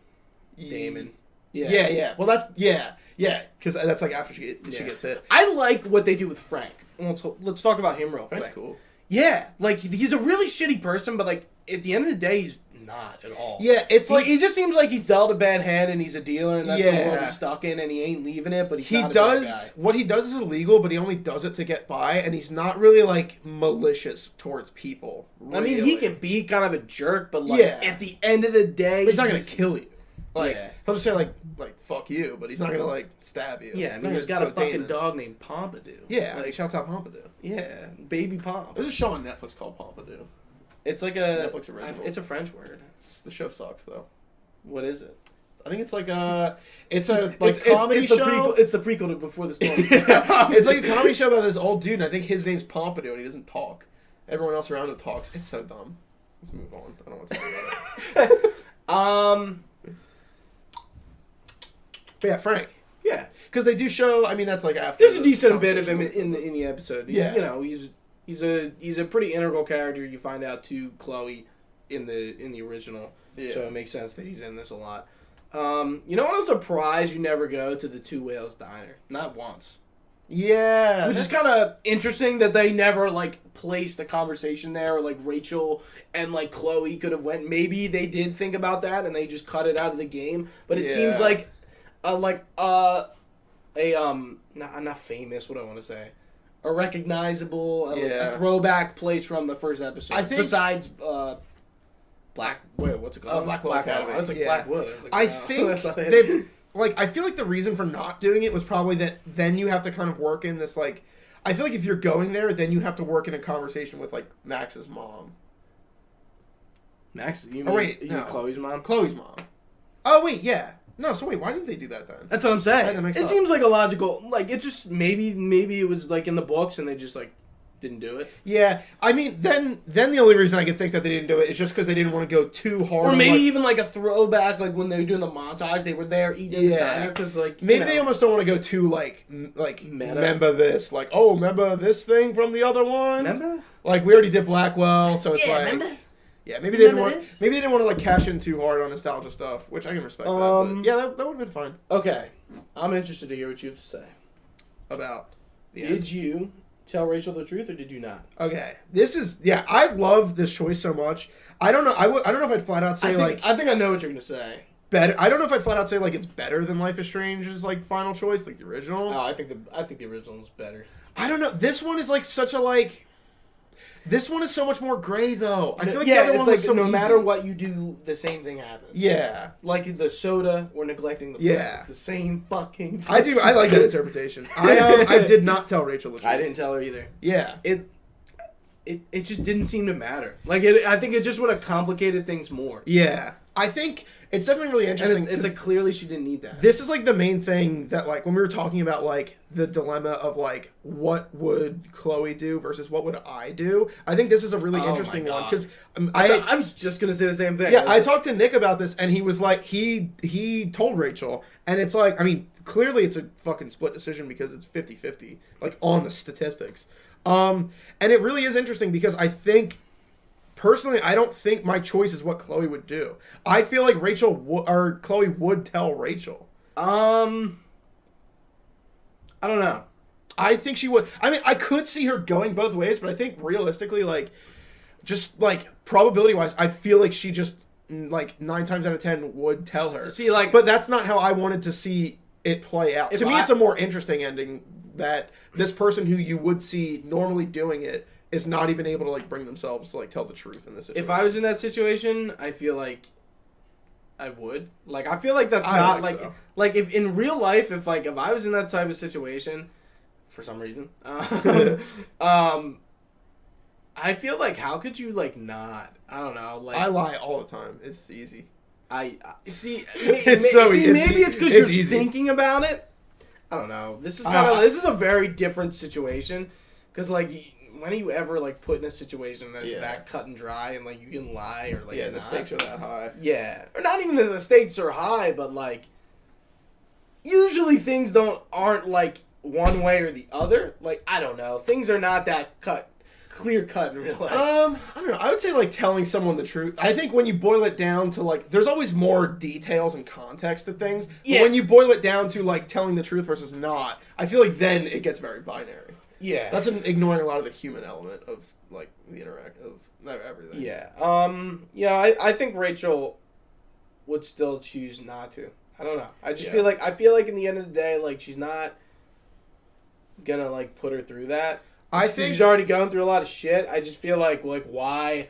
Damon. Yeah. Well, that's because that's like after she gets hit. I like what they do with Frank. Let's talk about him real quick. Frank's cool. Yeah, like he's a really shitty person, but like at the end of the day, he's not at all. Yeah, it's like he just seems like he's dealt a bad hand and he's a dealer and that's the Yeah. world he's stuck in and he ain't leaving it. But he not a bad guy. does what he does is illegal, but he only does it to get by, and he's not really like malicious towards people. I mean, he really. can be kind of a jerk, but like Yeah. at the end of the day, But he's not gonna kill you. Like Yeah. he'll just say like fuck you, but he's not gonna like stab you. Yeah, I He's mean, not he's gonna got a put pain fucking in. dog named Pompidou. Yeah, like shouts out Pompidou. yeah, baby Pomp. There's a show on Netflix called Pompidou. It's like a Netflix original. It's a French word. The show sucks though. What is it? I think it's like it's a like comedy it's the show. Prequel, it's the prequel to Before the Storm. It's like a comedy show about this old dude, and I think his name's Pompidou, and he doesn't talk. Everyone else around him talks. It's so dumb. Let's move on. I don't want to talk about it. But yeah, Frank. Yeah, Because they do show. I mean, that's like after. there's a the decent bit of him conversation. in the episode. He's, Yeah. you know, he's a pretty integral character. You find out to Chloe in the original, Yeah. so it makes sense that he's in this a lot. You know what? I'm surprised you never go to the Two Whales Diner, not once. Yeah. Which is kind of interesting that they never like placed a conversation there, or like Rachel and like Chloe could have went. Maybe they did think about that and they just cut it out of the game. But it seems Yeah. like not famous. What do I want to say? A recognizable, a throwback place from the first episode. I think- besides what's it called? Blackwell Academy. I was like Yeah. Blackwood. I was like, I no, think that's not it. they like. I feel like the reason for not doing it was probably that then you have to kind of work in this like. I feel like if you're going there, then you have to work in a conversation with like Max's mom. Max, you Oh, mean, wait, you no. mean Chloe's mom? Chloe's mom. Oh wait, yeah. No, so wait, why didn't they do that then? That's what I'm saying. That makes It sense. seems like a logical, like it just maybe it was like in the books and they just like didn't do it, Yeah, I mean, then the only reason I can think that they didn't do it is just because they didn't want to go too hard. or on, maybe like, even like a throwback, like when they were doing the montage, they were there eating in the Yeah. diner because like maybe you know, they almost don't want to go too like Meta. remember this, like remember this thing from the other one. remember. Like we already did Blackwell, so it's like remember? yeah, maybe they didn't Remember want this? maybe they didn't want to like cash in too hard on nostalgia stuff, which I can respect. That, but yeah, that would have been fine. Okay, I'm interested to hear what you have to say. About the end. Did you tell Rachel the truth or did you not? Okay, this is I love this choice so much. I don't know. I don't know if I'd flat out say I think I know what you're gonna say. better. I don't know if I'd flat out say like it's better than Life is Strange's like final choice, like the original. Oh, I think the original is better. I don't know. This one is like such a like. This one is so much more gray though. I feel like the yeah, other it's one like was so no easy. matter what you do, the same thing happens. Yeah, Like the soda or neglecting the plant. Yeah. It's the same fucking thing. I do. I like that interpretation. I did not tell Rachel the truth. I didn't tell her either. Yeah. It just didn't seem to matter. Like I think it just would have complicated things more. Yeah. I think it's definitely really interesting. And it's like clearly she didn't need that. This is like the main thing that like when we were talking about like the dilemma of like what would Chloe do versus what would I do. I think this is a really Oh interesting my one God. because I was just gonna say the same thing. yeah, I talked to Nick about this, and he was like, he told Rachel, and it's like, I mean, clearly it's a fucking split decision because it's 50-50, like, on the statistics. And it really is interesting because I think, personally, I don't think my choice is what Chloe would do. I feel like Chloe would tell Rachel. I don't know. I think she would. I mean, I could see her going both ways, but I think realistically, like, just like probability-wise, I feel like she just like 9 times out of 10 would tell her. See, like, But that's not how I wanted to see it play out. If To me, I- it's a more interesting ending that this person who you would see normally doing it is not even able to like bring themselves to like tell the truth in this situation. if I was in that situation, I feel like I would. Like, I feel like that's I not think like so. like if in real life, if I was in that type of situation, for some reason, I feel like how could you like not? I don't know. Like I lie all the time. It's easy. I see. It's so easy. Maybe it's because It's you're easy. thinking about it. I don't know. This is kind of this is a very different situation because like when are you ever like put in a situation that's Yeah. that cut and dry and like you can lie or like Yeah, the not? stakes are that high. Yeah, or not even that the stakes are high, but like usually things aren't like one way or the other. Like I don't know, things are not that clear cut in real life. I don't know. I would say like telling someone the truth. I think when you boil it down to like, there's always more details and context to things. But Yeah. when you boil it down to like telling the truth versus not, I feel like then it gets very binary. Yeah, That's ignoring a lot of the human element of like the interactive everything. Yeah. I think Rachel would still choose not to. I don't know. I just feel like in the end of the day, like she's not gonna like put her through that. I think she's already going through a lot of shit. I just feel like why,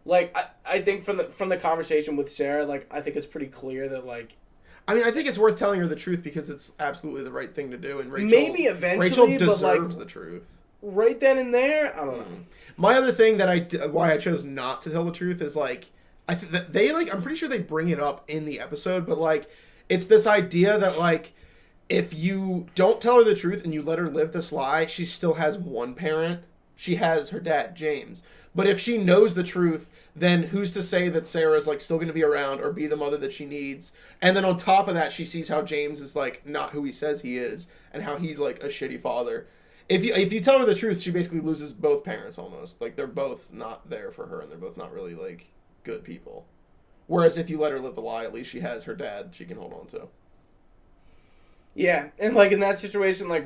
like I think from the conversation with Sarah, like I think it's pretty clear that like. I mean, I think it's worth telling her the truth because it's absolutely the right thing to do, and Rachel maybe eventually, Rachel deserves but like, the truth. Right then and there, I don't know. My other thing that why I chose not to tell the truth is like I'm pretty sure they bring it up in the episode, but like it's this idea that like if you don't tell her the truth and you let her live this lie, she still has one parent. She has her dad, James. But if she knows the truth, then who's to say that Sarah's like still going to be around or be the mother that she needs? And then on top of that, she sees how James is like not who he says he is and how he's like a shitty father. If you tell her the truth, she basically loses both parents almost. Like they're both not there for her and they're both not really like good people. Whereas if you let her live the lie, at least she has her dad she can hold on to. Yeah, and like in that situation, like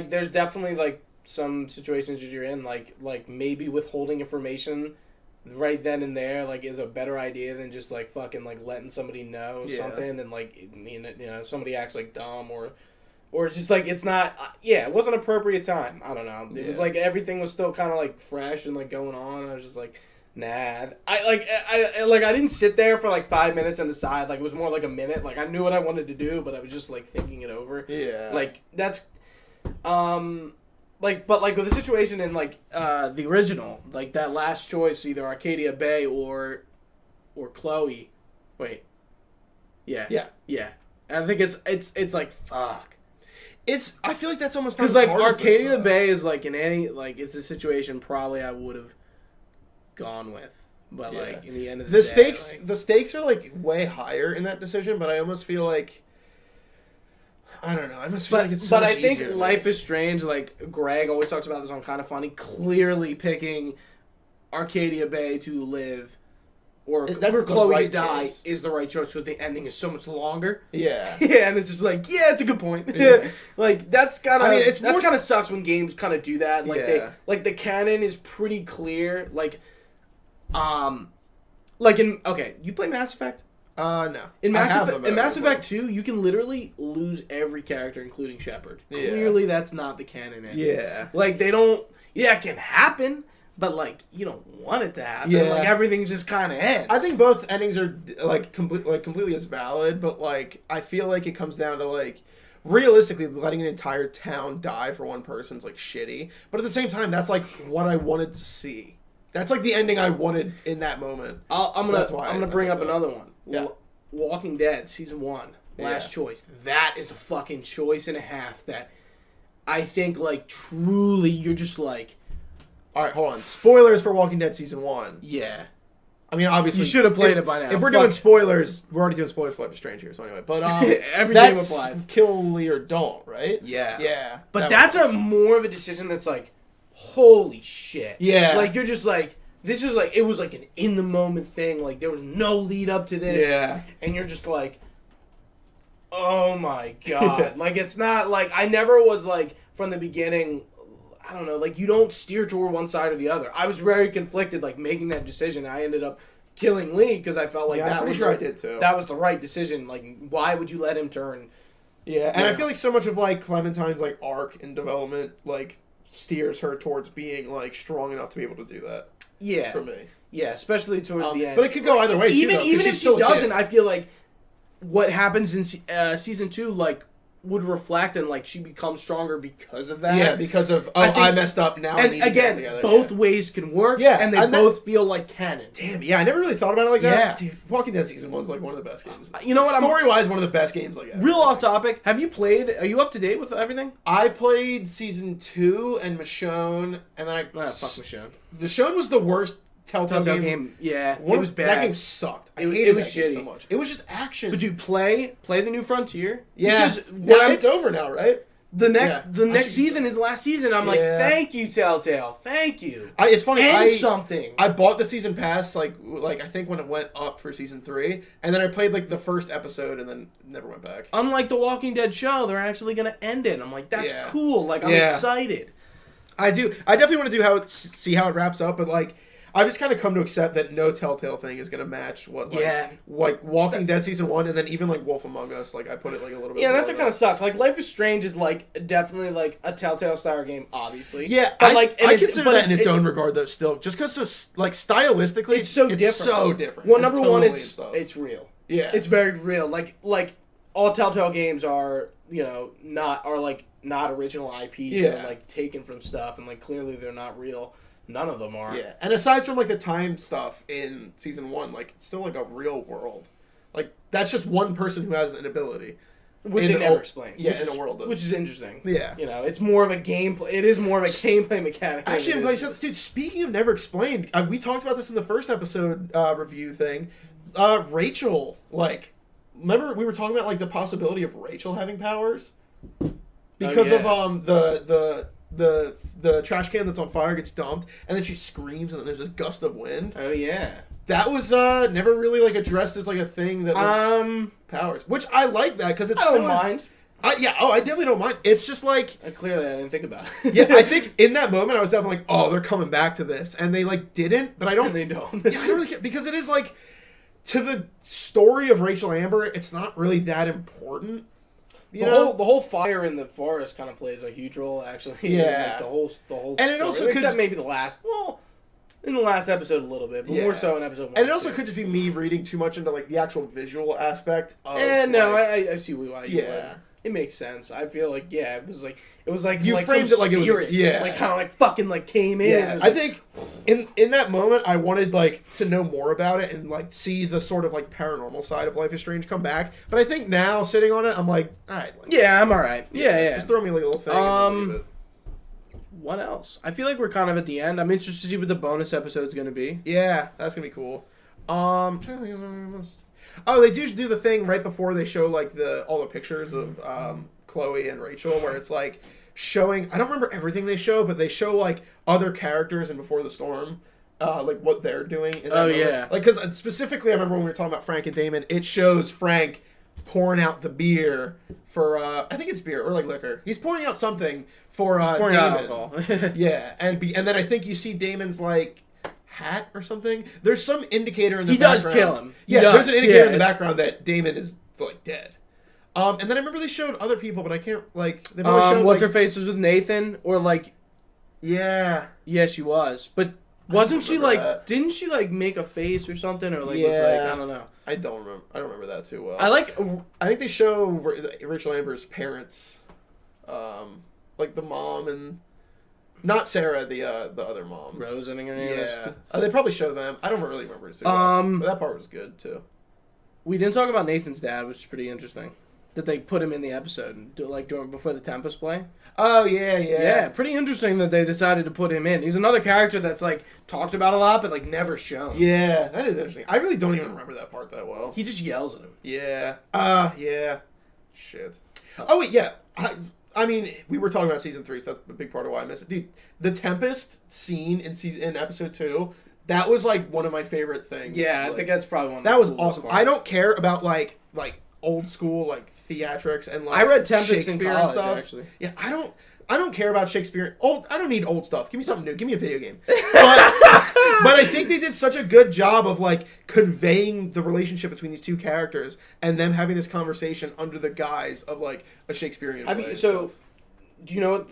there's definitely like some situations that you're in, like maybe withholding information right then and there, like is a better idea than just like fucking like letting somebody know something and like you know somebody acts like dumb or it's just like it's not it wasn't appropriate time. I don't know. It was like everything was still kind of like fresh and like going on. I was just like. Nah, I didn't sit there for like 5 minutes and decide. Like it was more like a minute. Like I knew what I wanted to do, but I was just like thinking it over. Yeah. Like that's, but like with the situation in like the original, like that last choice, either Arcadia Bay or Chloe. Wait. Yeah. Yeah. Yeah. And I think it's like fuck. I feel like that's almost because like Arcadia Bay is like in any like it's a situation probably I would have gone with, but like in the end of the day, the stakes are like way higher in that decision, but I almost feel like I don't know. I almost feel like it's so much easier. But I think Life is Strange, like Greg always talks about this on Kind of Funny, clearly picking Arcadia Bay to live or Chloe to die is the right choice because the ending is so much longer. Yeah. Yeah, and it's just like, it's a good point. Yeah. Like that's kind of that kind of sucks when games kind of do that. Like they like the canon is pretty clear. Like you play Mass Effect? No. In Mass Effect 2, you can literally lose every character, including Shepard. Yeah. Clearly, that's not the canon ending. Yeah. Like, they don't... Yeah, it can happen, but, like, you don't want it to happen. Yeah. Like, everything just kind of ends. I think both endings are, completely as valid, but, like, I feel like it comes down to, like... Realistically, letting an entire town die for one person's, like, shitty. But at the same time, that's, like, what I wanted to see. That's like the ending I wanted in that moment. I'm gonna bring up another one. Yeah. Walking Dead season 1, last choice. That is a fucking choice and a half that I think like truly you're just like. All right, hold on. Spoilers for Walking Dead season 1. Yeah. I mean, obviously you should have played it by now. If we're doing spoilers, we're already doing spoilers for Life is Strange here. So anyway, but every game applies. Kill Lee or don't, right? Yeah. Yeah. But that's a more of a decision that's like. Holy shit. Yeah. Like, you're just like, this is like, it was like an in-the-moment thing. Like, there was no lead up to this. Yeah. And you're just like, oh my God. Like, it's not like, I never was like, from the beginning, I don't know, like, you don't steer toward one side or the other. I was very conflicted, like, making that decision. I ended up killing Lee because I felt like I did too. That was the right decision. Like, why would you let him turn? Yeah, and I feel like so much of, like, Clementine's, like, arc in development, like, steers her towards being like strong enough to be able to do that. Yeah, for me. Yeah, especially towards the end. But it could go either way. Even too, even if she doesn't, I feel like what happens in season 2 like would reflect and like she becomes stronger because of that. Yeah, because of I messed up now. And again, both ways can work. Yeah, and they both feel like canon. Damn, yeah, I never really thought about it like that. Yeah, dude, Walking Dead season 1's like one of the best games. You know what? Story-wise, one of the best games like ever. Real off topic. Have you played? Are you up to date with everything? I played season 2 and Michonne, and then fuck Michonne. Michonne was the worst Telltale game. Yeah, it was bad. That game sucked. It was shitty so much. It was just action. But dude, play the new Frontier. Yeah, it's over now, right? The next season is the last season. I'm like, thank you, Telltale. Thank you. It's funny. Something. I bought the season pass like I think when it went up for season 3, and then I played like the first episode and then never went back. Unlike the Walking Dead show, they're actually gonna end it. I'm like, that's cool. Like I'm excited. I do. I definitely want to do see how it wraps up, but like I've just kind of come to accept that no Telltale thing is gonna match what like Walking Dead season 1 and then even like Wolf Among Us. Like I put it like a little bit. Yeah, that's what kind of sucks. Like Life is Strange is like definitely like a Telltale style game, obviously. Yeah, but I consider that in its own regard though. Still, just because like stylistically, it's so different. So different. Well, number one, it's real. Yeah, it's very real. Like all Telltale games are not original IPs. Yeah, they're like taken from stuff, and like clearly they're not real. None of them are. Yeah, and aside from like the time stuff in season 1, like it's still like a real world. Like that's just one person who has an ability, which they never explain. Yeah, in a world which is interesting. Yeah, it's more of a gameplay. It is more of a gameplay mechanic. Actually, I'm glad you said this, dude. Speaking of never explained, we talked about this in the first episode review thing. Rachel, like, remember we were talking about like the possibility of Rachel having powers because of the trash can that's on fire gets dumped, and then she screams, and then there's this gust of wind. Oh yeah, that was never really like addressed as like a thing that was powers, which I like that because it's. I don't mind. I definitely don't mind. It's just like clearly I didn't think about it. Yeah, I think in that moment I was definitely like, oh, they're coming back to this, and they like didn't, but I don't. And they don't. Yeah, I don't really care because it is like to the story of Rachel Amber, it's not really that important. The whole fire in the forest kind of plays a huge role, actually. Yeah. Like the whole. And it also except maybe in the last episode a little bit, but more so in episode 1. And it also could just be me reading too much into like the actual visual aspect. I see why you would. It makes sense. I feel like it was like you like framed some it like spirit, it was like kind of like fucking like came in. Yeah, I think in that moment I wanted like to know more about it and like see the sort of like paranormal side of Life is Strange come back. But I think now sitting on it, I'm like, alright. Like, I'm alright. Yeah. Just throw me like a little thing. And leave it. What else? I feel like we're kind of at the end. I'm interested to see what the bonus episode's gonna be. Yeah, that's gonna be cool. I'm trying to think of oh, they do the thing right before they show like all the pictures of Chloe and Rachel, where it's like showing. I don't remember everything they show, but they show like other characters in Before the Storm, like what they're doing. In that moment. Yeah, like because specifically, I remember when we were talking about Frank and Damon. It shows Frank pouring out the beer for I think it's beer or like liquor. He's pouring out something for Damon. Yeah, and then I think you see Damon's like hat or something. There's some indicator in the background. He does kill him. There's an indicator in the background that Damon is like dead. And then I remember they showed other people, but I can't like. They've always showed, what's her face was with Nathan or like. Yeah, she was, but wasn't she like? That. Didn't she like make a face or something or like? Was like I don't know. I don't remember that too well. I think they show Rachel Amber's parents, like the mom and. Not Sarah, the other mom. Rose, I think her name is. They probably show them. I don't really remember it. But that part was good too. We didn't talk about Nathan's dad, which is pretty interesting. That they put him in the episode, before the Tempest play. Oh yeah. Yeah, pretty interesting that they decided to put him in. He's another character that's like talked about a lot, but like never shown. Yeah, that is interesting. I really don't even remember that part that well. He just yells at him. Yeah. Yeah. Shit. Oh wait, yeah. I mean, we were talking about season 3, so that's a big part of why I missed it. Dude, the Tempest scene in episode 2, that was like one of my favorite things. Yeah, I think that's probably one of that was awesome. Parts. I don't care about like old school like theatrics and like I read Tempest Shakespeare in college, and stuff. Actually. Yeah, I don't care about Shakespeare. I don't need old stuff. Give me something new. Give me a video game. But I think they did such a good job of like conveying the relationship between these two characters and them having this conversation under the guise of like a Shakespearean play. So do you know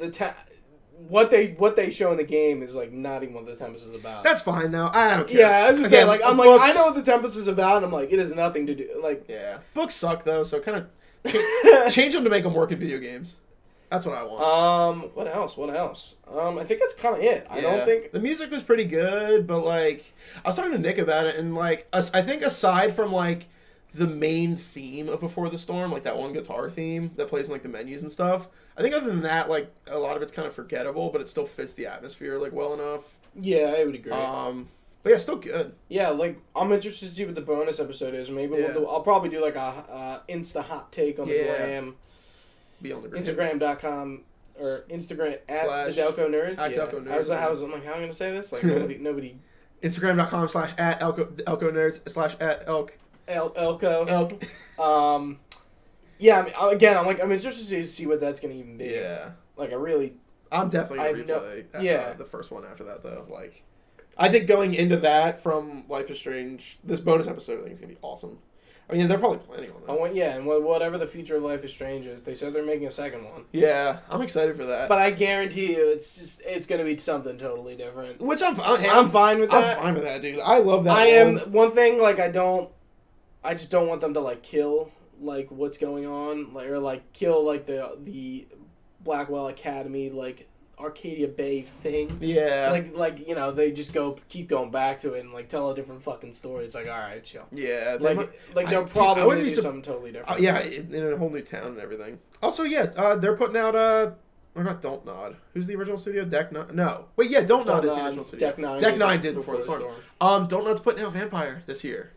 what they show in the game is like not even what the Tempest is about? That's fine though. I don't care. Yeah, I was gonna say like I'm like I know what the Tempest is about. And I'm like it has nothing to do like books suck though. So kind of change them to make them work in video games. That's what I want. What else? I think that's kind of it. I don't think... The music was pretty good, but, like... I was talking to Nick about it, and, like... I think aside from, like, the main theme of Before the Storm, like that one guitar theme that plays in, like, the menus and stuff, I think other than that, like, a lot of it's kind of forgettable, but it still fits the atmosphere, like, well enough. Yeah, I would agree. But yeah, still good. Yeah, like, I'm interested to see what the bonus episode is. Maybe I'll probably do, like, a Insta hot take on the gram. Be on the Instagram.com or Instagram at the Delco Nerds. At Delco Nerds. I'm like, how am I going to say this? Like, nobody. Instagram.com / at Elco Nerds / at Elk. Elco. Yeah, I mean, again, I'm interested to see what that's going to even be. Yeah. Like, I'm definitely I gonna know- replay the first one after that though. Like, I think going into that from Life is Strange, this bonus episode I think is gonna be awesome. I mean, they're probably planning on that. And whatever the future of Life is Strange is, they said they're making a second one. Yeah, I'm excited for that. But I guarantee you, it's gonna be something totally different. Which I'm fine with that. I'm fine with that, dude. I love that. I am one thing like I just don't want them to like kill like what's going on, like, or like kill like the Blackwell Academy like Arcadia Bay thing. Yeah. Like you know, they just keep going back to it and like tell a different fucking story. It's like, all right, chill. Yeah. They're probably gonna do something totally different. Yeah, in a whole new town and everything. Also, yeah, they're putting out or not Don't Nod. Who's the original studio? Deck Nine? No. Wait, yeah, Don't Nod is the original studio. Deck Nine did Before the Storm. Don't Nod's putting out Vampire this year.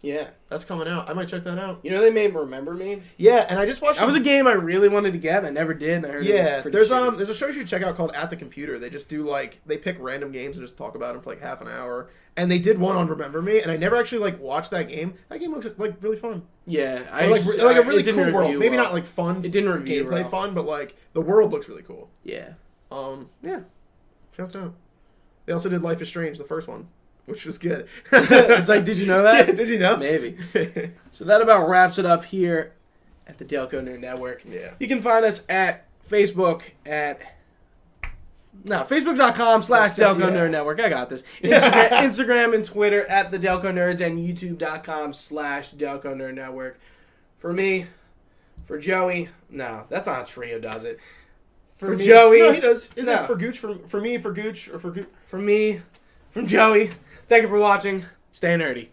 Yeah. That's coming out. I might check that out. You know they made Remember Me? Yeah, and I just watched... That was a game I really wanted to get, and I never did, and I heard it was pretty shitty. There's a show you should check out called At the Computer. They just do, like... They pick random games and just talk about them for, like, half an hour. And they did one on Remember Me, and I never actually, like, watched that game. That game looks, like, really fun. Yeah. Like a really cool world. Maybe not, like, fun. It didn't review gameplay fun, but, like, the world looks really cool. Yeah. Yeah. Shouts out. They also did Life is Strange, the first one, which was good. It's like, did you know that? Yeah, did you know? Maybe. So that about wraps it up here at the Delco Nerd Network. Yeah. You can find us at Facebook at... No, Facebook.com/Delco Nerd Network. I got this. Instagram and Twitter at the Delco Nerds and YouTube.com/Delco Nerd Network. For me, for Joey... No, that's not how Trio does it. For me, Joey... No, he does. Is no. it for Gooch? For me, for Gooch, or for Gooch? For me, from Joey, thank you for watching. Stay nerdy.